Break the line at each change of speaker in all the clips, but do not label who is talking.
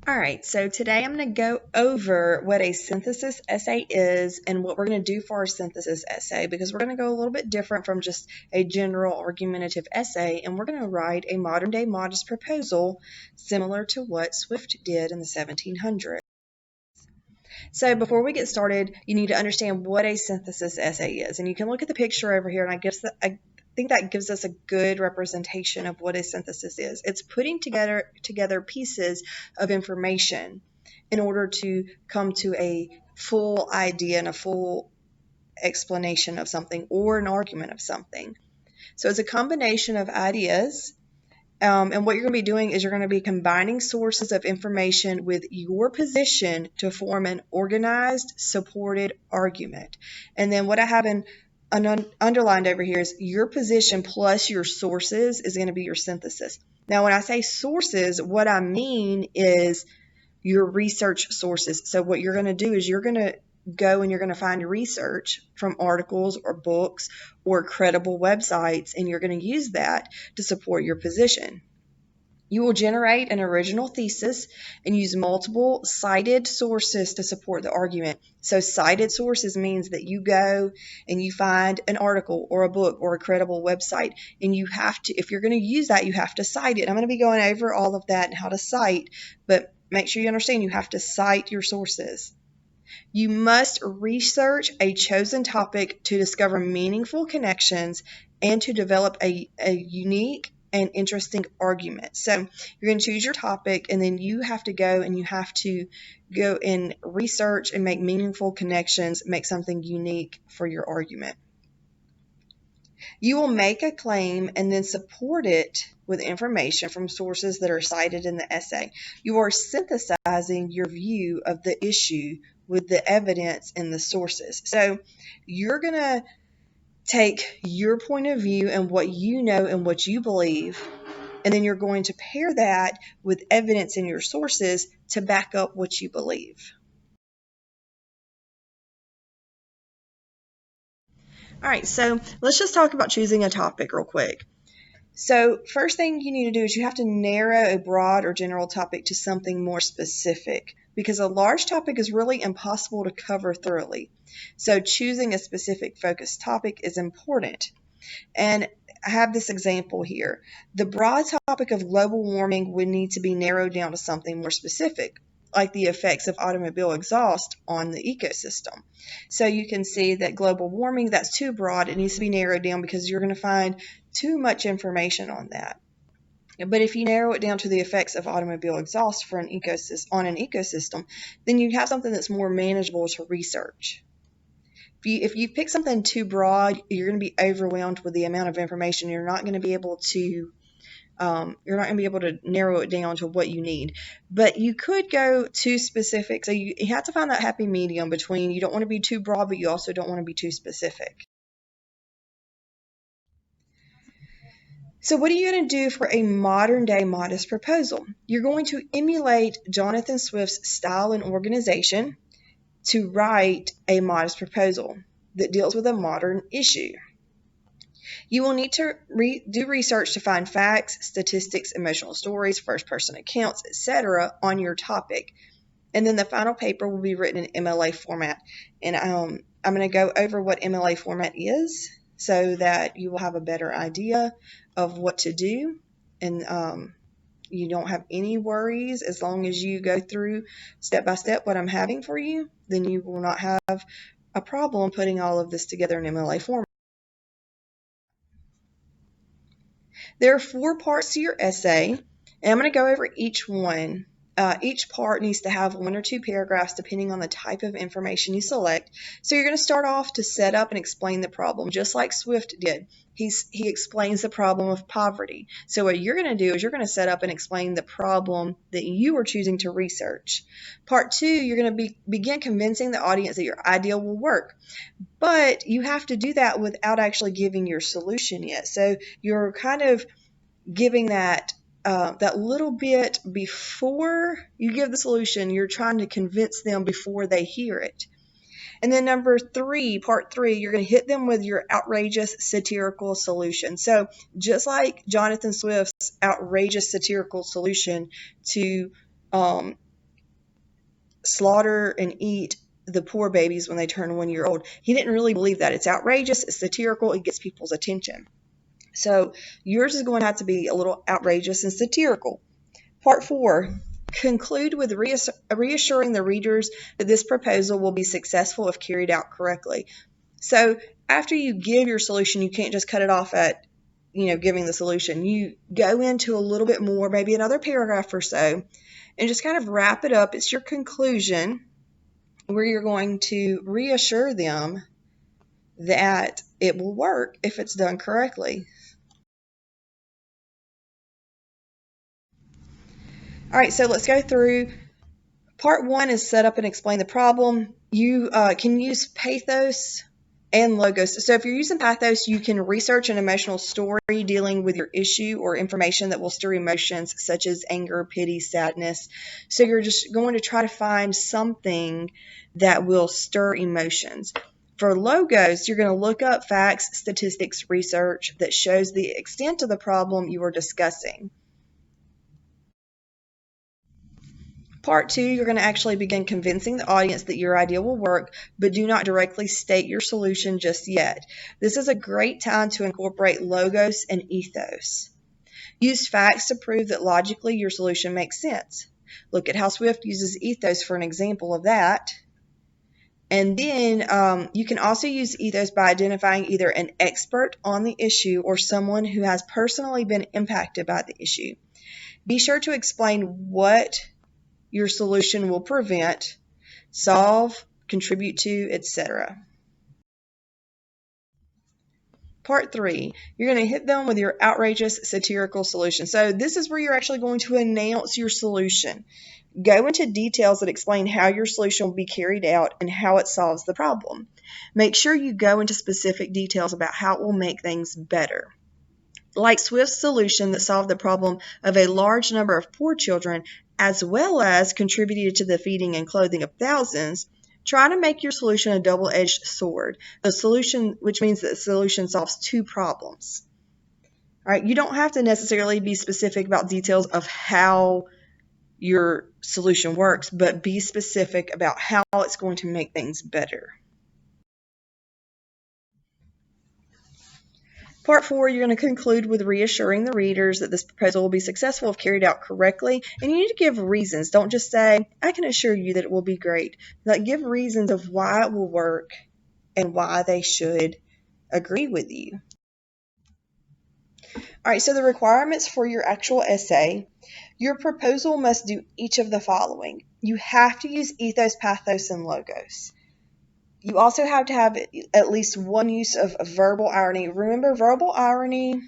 All right, so today I'm going to go over what a synthesis essay is and what we're going to do for our synthesis essay, because we're going to go a little bit different from just a general argumentative essay, and we're going to write a modern-day modest proposal similar to what Swift did in the 1700s. So before we get started, you need to understand what a synthesis essay is. And you can look at the picture over here, and I think that gives us a good representation of what a synthesis is. It's putting together pieces of information in order to come to a full idea and a full explanation of something or an argument of something. So it's a combination of ideas. And what you're going to be doing is you're going to be combining sources of information with your position to form an organized, supported argument. And then what I have underlined over here is your position plus your sources is going to be your synthesis. Now, when I say sources, what I mean is your research sources. So what you're going to do is you're going to go and you're going to find research from articles or books or credible websites, and you're going to use that to support your position. You will generate an original thesis and use multiple cited sources to support the argument. So cited sources means that you go and you find an article or a book or a credible website, and you have to, if you're going to use that, you have to cite it. I'm going to be going over all of that and how to cite, but make sure you understand you have to cite your sources. You must research a chosen topic to discover meaningful connections and to develop a unique and interesting argument. So you're going to choose your topic, and then you have to go and research and make meaningful connections, make something unique for your argument. You will make a claim and then support it with information from sources that are cited in the essay. You are synthesizing your view of the issue with the evidence and the sources. So you're going to take your point of view and what you know and what you believe, and then you're going to pair that with evidence in your sources to back up what you believe. All right, so let's just talk about choosing a topic real quick. So first thing you need to do is you have to narrow a broad or general topic to something more specific, because a large topic is really impossible to cover thoroughly. So choosing a specific focused topic is important. And I have this example here. The broad topic of global warming would need to be narrowed down to something more specific, like the effects of automobile exhaust on the ecosystem. So you can see that global warming, that's too broad. It needs to be narrowed down because you're going to find too much information on that. But if you narrow it down to the effects of automobile exhaust on an ecosystem, then you have something that's more manageable to research. If you pick something too broad, you're going to be overwhelmed with the amount of information. You're not going to be able to narrow it down to what you need. But you could go too specific. So you have to find that happy medium between you don't want to be too broad, but you also don't want to be too specific. So what are you going to do for a modern-day modest proposal? You're going to emulate Jonathan Swift's style and organization to write a modest proposal that deals with a modern issue. You will need to do research to find facts, statistics, emotional stories, first-person accounts, etc. on your topic. And then the final paper will be written in MLA format. And I'm going to go over what MLA format is so that you will have a better idea of what to do. And you don't have any worries. As long as you go through step by step what I'm having for you, then you will not have a problem putting all of this together in MLA format. There are 4 parts to your essay, and I'm going to go over each one. Each part needs to have 1 or 2 paragraphs depending on the type of information you select. So you're going to start off to set up and explain the problem, just like Swift did. He explains the problem of poverty. So what you're going to do is you're going to set up and explain the problem that you are choosing to research. Part 2, you're going to begin convincing the audience that your idea will work. But you have to do that without actually giving your solution yet. So you're kind of giving that little bit before you give the solution. You're trying to convince them before they hear it. And then part 3, you're going to hit them with your outrageous satirical solution. So just like Jonathan Swift's outrageous satirical solution to slaughter and eat the poor babies when they turn 1 year old. He didn't really believe that. It's outrageous, it's satirical, it gets people's attention. So yours is going to have to be a little outrageous and satirical. Part 4, conclude with reassuring the readers that this proposal will be successful if carried out correctly. So after you give your solution, you can't just cut it off at, giving the solution. You go into a little bit more, maybe another paragraph or so, and just kind of wrap it up. It's your conclusion where you're going to reassure them that it will work if it's done correctly. All right, so let's go through. Part 1 is set up and explain the problem. You can use pathos and logos. So if you're using pathos, you can research an emotional story dealing with your issue or information that will stir emotions such as anger, pity, sadness. So you're just going to try to find something that will stir emotions. For logos, you're going to look up facts, statistics, research that shows the extent of the problem you are discussing. Part 2, you're going to actually begin convincing the audience that your idea will work, but do not directly state your solution just yet. This is a great time to incorporate logos and ethos. Use facts to prove that logically your solution makes sense. Look at how Swift uses ethos for an example of that. And then you can also use ethos by identifying either an expert on the issue or someone who has personally been impacted by the issue. Be sure to explain what your solution will prevent, solve, contribute to, etc. Part 3, you're going to hit them with your outrageous satirical solution. So this is where you're actually going to announce your solution. Go into details that explain how your solution will be carried out and how it solves the problem. Make sure you go into specific details about how it will make things better. Like Swift's solution that solved the problem of a large number of poor children, as well as contributed to the feeding and clothing of thousands, try to make your solution a double-edged sword. The solution, which means that the solution solves 2 problems. All right, you don't have to necessarily be specific about details of how your solution works, but be specific about how it's going to make things better. Part 4, you're going to conclude with reassuring the readers that this proposal will be successful if carried out correctly. And you need to give reasons. Don't just say, I can assure you that it will be great. Give reasons of why it will work and why they should agree with you. All right, so the requirements for your actual essay. Your proposal must do each of the following. You have to use ethos, pathos, and logos. You also have to have at least one use of verbal irony. Remember, verbal irony,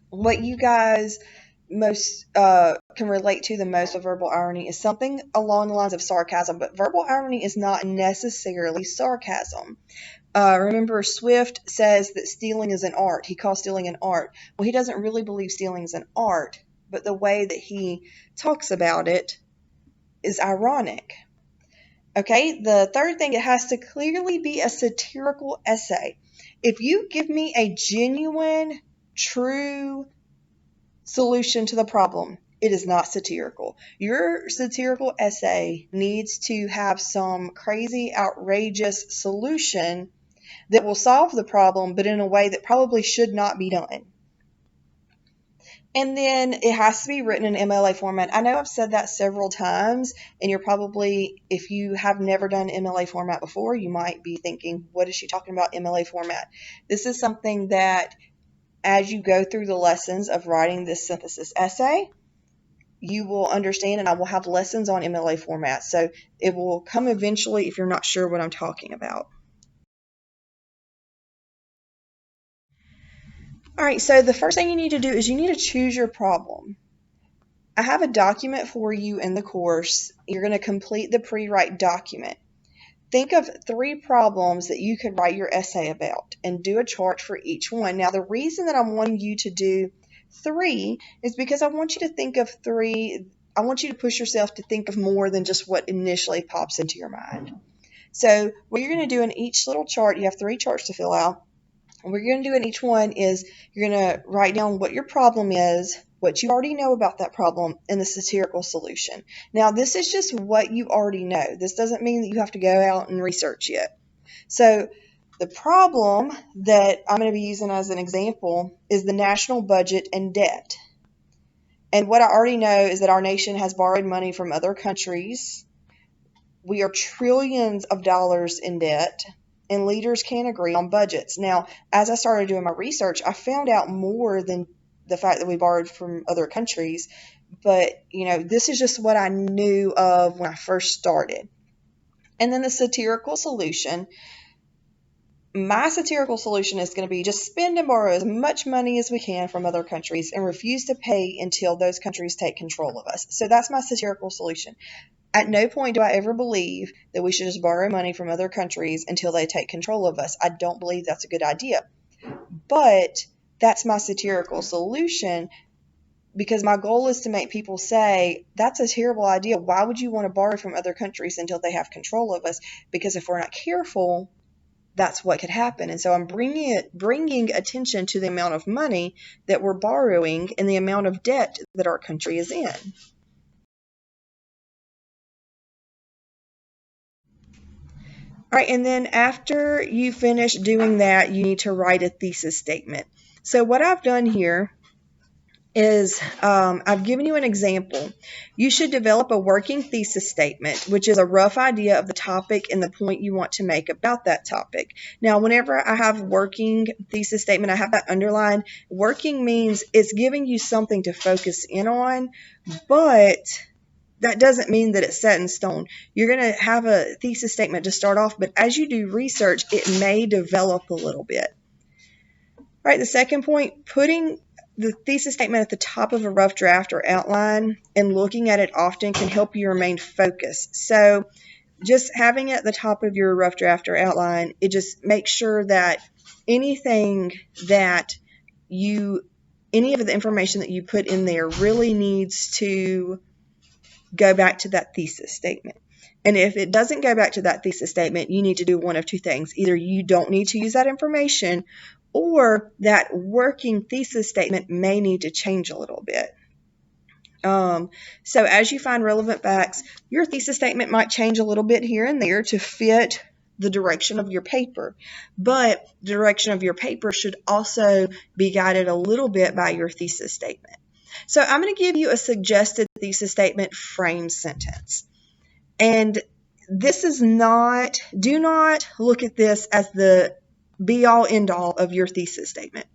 what you guys most can relate to the most of verbal irony is something along the lines of sarcasm, but verbal irony is not necessarily sarcasm. Remember, Swift says that stealing is an art. He calls stealing an art. Well, he doesn't really believe stealing is an art, but the way that he talks about it is ironic. Okay, the third thing, it has to clearly be a satirical essay. If you give me a genuine, true solution to the problem, it is not satirical. Your satirical essay needs to have some crazy, outrageous solution that will solve the problem, but in a way that probably should not be done. And then it has to be written in MLA format. I know I've said that several times, and you're probably, if you have never done MLA format before, you might be thinking, what is she talking about MLA format? This is something that as you go through the lessons of writing this synthesis essay, you will understand, and I will have lessons on MLA format. So it will come eventually if you're not sure what I'm talking about. All right, so the first thing you need to do is you need to choose your problem. I have a document for you in the course. You're going to complete the pre-write document. Think of 3 problems that you could write your essay about and do a chart for each one. Now, the reason that I'm wanting you to do 3 is because I want you to think of 3. I want you to push yourself to think of more than just what initially pops into your mind. So what you're going to do in each little chart, you have 3 charts to fill out. And what you're going to do in each one is you're going to write down what your problem is, what you already know about that problem, and the satirical solution. Now, this is just what you already know. This doesn't mean that you have to go out and research it. So the problem that I'm going to be using as an example is the national budget and debt. And what I already know is that our nation has borrowed money from other countries. We are trillions of dollars in debt, and leaders can't agree on budgets. Now, as I started doing my research, I found out more than the fact that we borrowed from other countries. But, this is just what I knew of when I first started. And then the satirical solution. My satirical solution is going to be just spend and borrow as much money as we can from other countries and refuse to pay until those countries take control of us. So that's my satirical solution. At no point do I ever believe that we should just borrow money from other countries until they take control of us. I don't believe that's a good idea. But that's my satirical solution, because my goal is to make people say, that's a terrible idea. Why would you want to borrow from other countries until they have control of us? Because if we're not careful, that's what could happen. And so I'm bringing attention to the amount of money that we're borrowing and the amount of debt that our country is in. All right, and then after you finish doing that, you need to write a thesis statement. So what I've done here is I've given you an example. You should develop a working thesis statement, which is a rough idea of the topic and the point you want to make about that topic. Now, whenever I have working thesis statement, I have that underlined. Working means it's giving you something to focus in on, but that doesn't mean that it's set in stone. You're going to have a thesis statement to start off, but as you do research, it may develop a little bit. All right, the second point, putting the thesis statement at the top of a rough draft or outline and looking at it often can help you remain focused. So just having it at the top of your rough draft or outline, it just makes sure that any of the information that you put in there really needs to go back to that thesis statement. And if it doesn't go back to that thesis statement, you need to do one of two things. Either you don't need to use that information, or that working thesis statement may need to change a little bit. So as you find relevant facts, your thesis statement might change a little bit here and there to fit the direction of your paper. But the direction of your paper should also be guided a little bit by your thesis statement. So I'm going to give you a suggested thesis statement frame sentence. And this is not, do not look at this as the be-all, end-all of your thesis statement.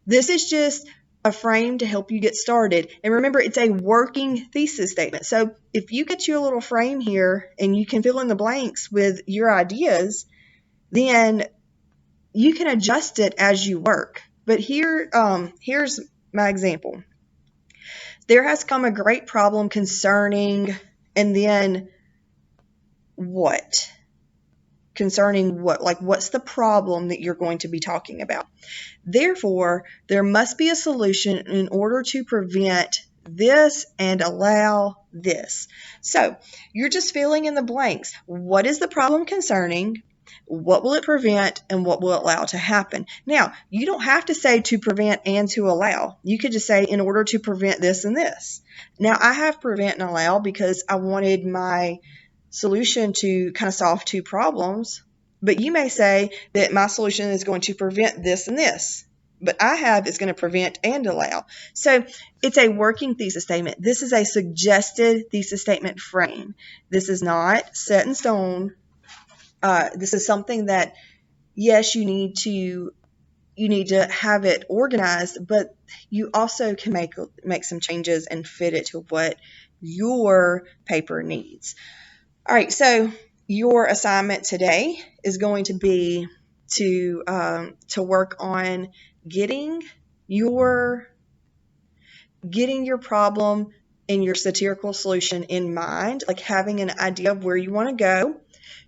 This is just a frame to help you get started. And remember, it's a working thesis statement. So if you get you a little frame here and you can fill in the blanks with your ideas, then you can adjust it as you work. But here's my example. There has come a great problem concerning, and then what? Concerning what? Like, what's the problem that you're going to be talking about? Therefore, there must be a solution in order to prevent this and allow this. So you're just filling in the blanks. What is the problem concerning? What will it prevent, and what will it allow to happen? Now, you don't have to say to prevent and to allow. You could just say in order to prevent this and this. Now, I have prevent and allow because I wanted my solution to kind of solve two problems. But you may say that my solution is going to prevent this and this. But I have is going to prevent and allow. So it's a working thesis statement. This is a suggested thesis statement frame. This is not set in stone. This is something that, yes, you need to have it organized, but you also can make some changes and fit it to what your paper needs. All right, so your assignment today is going to be to work on getting your problem and your satirical solution in mind, like having an idea of where you want to go,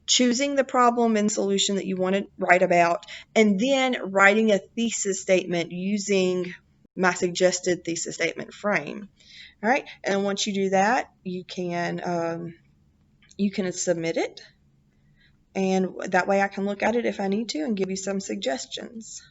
choosing the problem and solution that you want to write about, and then writing a thesis statement using my suggested thesis statement frame. All right, and once you do that, you can submit it, and that way I can look at it if I need to and give you some suggestions.